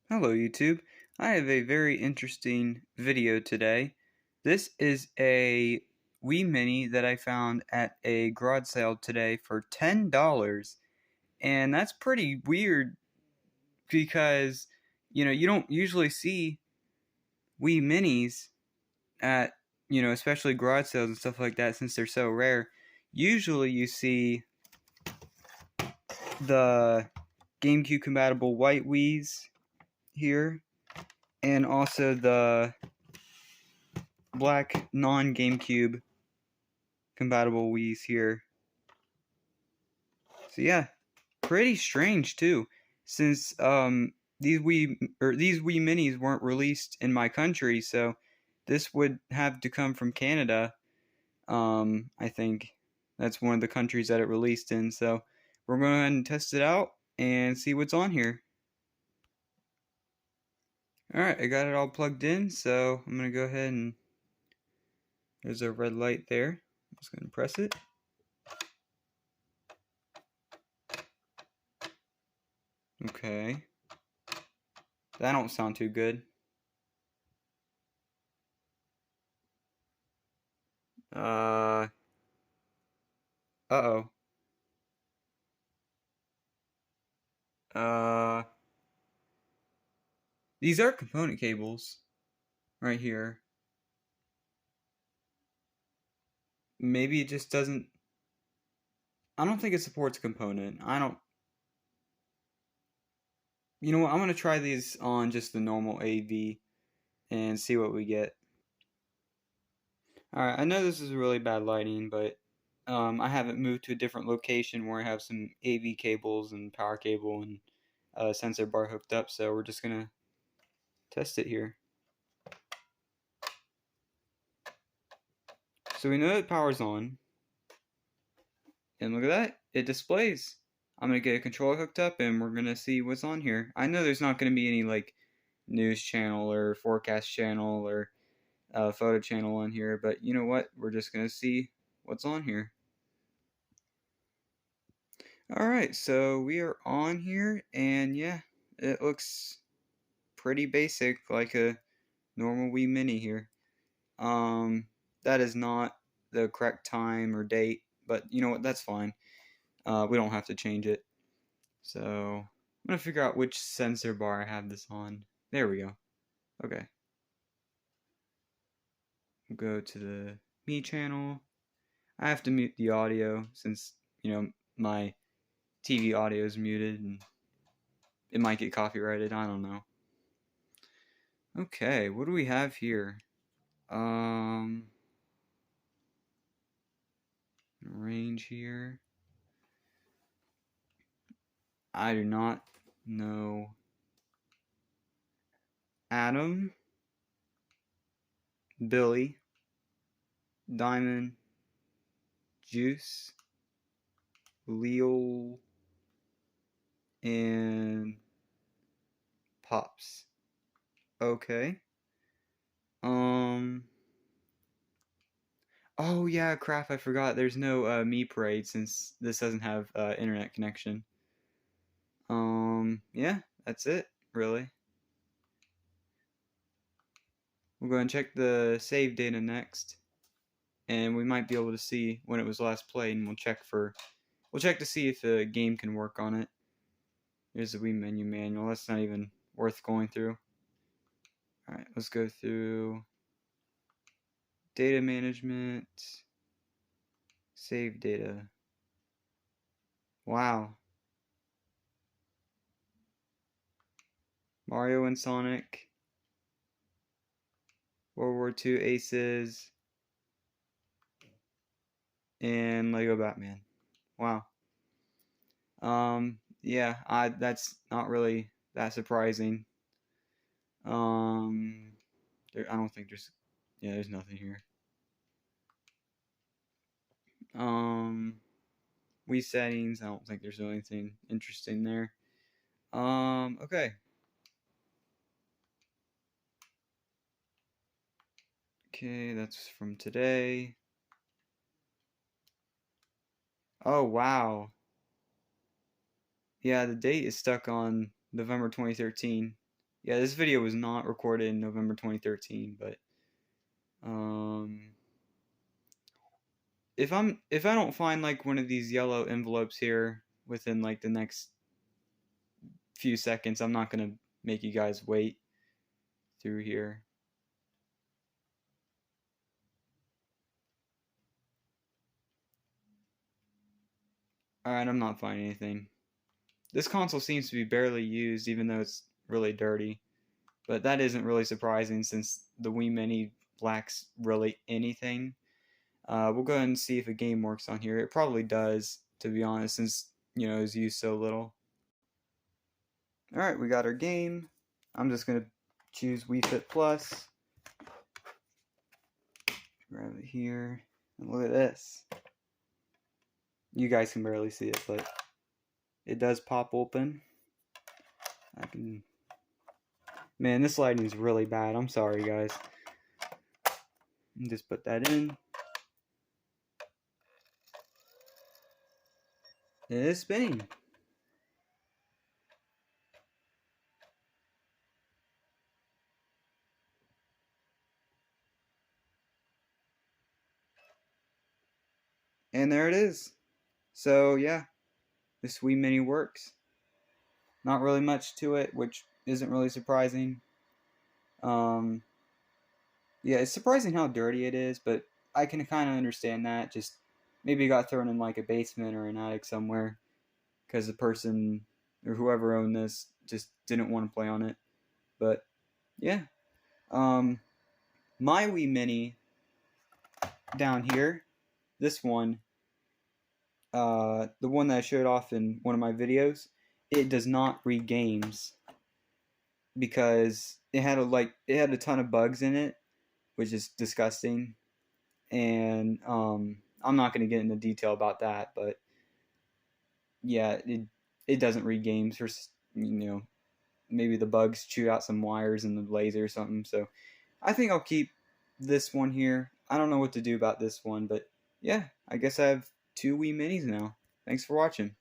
Hello YouTube. I have a very interesting video today. This is a Wii Mini that I found at a garage sale today for $10. And that's pretty weird because, you don't usually see Wii Minis at, especially garage sales and stuff like that since they're so rare. Usually you see the GameCube compatible white Wiis here and also the black non-GameCube compatible Wii's here. So yeah, pretty strange too, since these Wii Minis weren't released in my country, so this would have to come from Canada. I think that's one of the countries that it released in. So we're going to go ahead and test it out and see what's on here. Alright, I got it all plugged in, so I'm going to go ahead and there's a red light there. I'm just going to press it. Okay. That don't sound too good. Uh Uh-oh. Uh these are component cables right here. Maybe it just doesn't I don't think it supports a component. I don't You know what? I'm going to try these on just the normal AV and see what we get. Alright, I know this is really bad lighting, but I haven't moved to a different location where I have some AV cables and power cable and sensor bar hooked up, so we're just gonna test it here. So we know that power's on, and look at that, it displays. I'm gonna get a controller hooked up and we're gonna see what's on here. I know there's not gonna be any like news channel or forecast channel or photo channel on here, but you know what? We're just gonna see what's on here. Alright, so we are on here, and yeah, it looks pretty basic, like a normal Wii Mini here. That is not the correct time or date, but you know what, that's fine. We don't have to change it. So, I'm gonna figure out which sensor bar I have this on. There we go. Okay. We'll go to the Mii channel. I have to mute the audio since, my TV audio is muted and it might get copyrighted. I don't know. Okay, what do we have here? Range here. I do not know. Adam, Billy, Diamond, Juice, Leo, and Pops. Okay. Oh yeah, crap, I forgot. There's no Mii Parade since this doesn't have internet connection. Yeah, that's it, really. We'll go and check the save data next. And we might be able to see when it was last played, and we'll check to see if a game can work on it. Here's the Wii menu manual. That's not even worth going through. Alright, let's go through data management, save data. Wow. Mario and Sonic, World War II Aces, and Lego Batman. Wow. Yeah, that's not really that surprising. I don't think there's nothing here. Wii settings, I don't think there's anything interesting there. Okay. Okay, that's from today. Oh, wow. Yeah, the date is stuck on November 2013. Yeah, this video was not recorded in November 2013, but if I don't find like one of these yellow envelopes here within like the next few seconds, I'm not gonna make you guys wait through here. Alright, I'm not finding anything. This console seems to be barely used, even though it's really dirty. But that isn't really surprising since the Wii Mini lacks really anything. We'll go ahead and see if a game works on here. It probably does, to be honest, since, you know, it's used so little. Alright, we got our game. I'm just going to choose Wii Fit Plus. Grab it here. And look at this. You guys can barely see it, but it does pop open. I can... Man, this lighting is really bad. I'm sorry, guys. Just put that in. It is spinning. And there it is. So, yeah, this Wii Mini works. Not really much to it, which isn't really surprising. Yeah, it's surprising how dirty it is, but I can kind of understand that. Just maybe it got thrown in like a basement or an attic somewhere because the person or whoever owned this just didn't want to play on it. But yeah, my Wii Mini down here, this one, the one that I showed off in one of my videos, it does not read games because it had a ton of bugs in it, which is disgusting. And I'm not going to get into detail about that, but yeah, it doesn't read games, or maybe the bugs chew out some wires in the laser or something. So I think I'll keep this one here. I don't know what to do about this one, but yeah, I guess I have two Wii Minis now. Thanks for watching.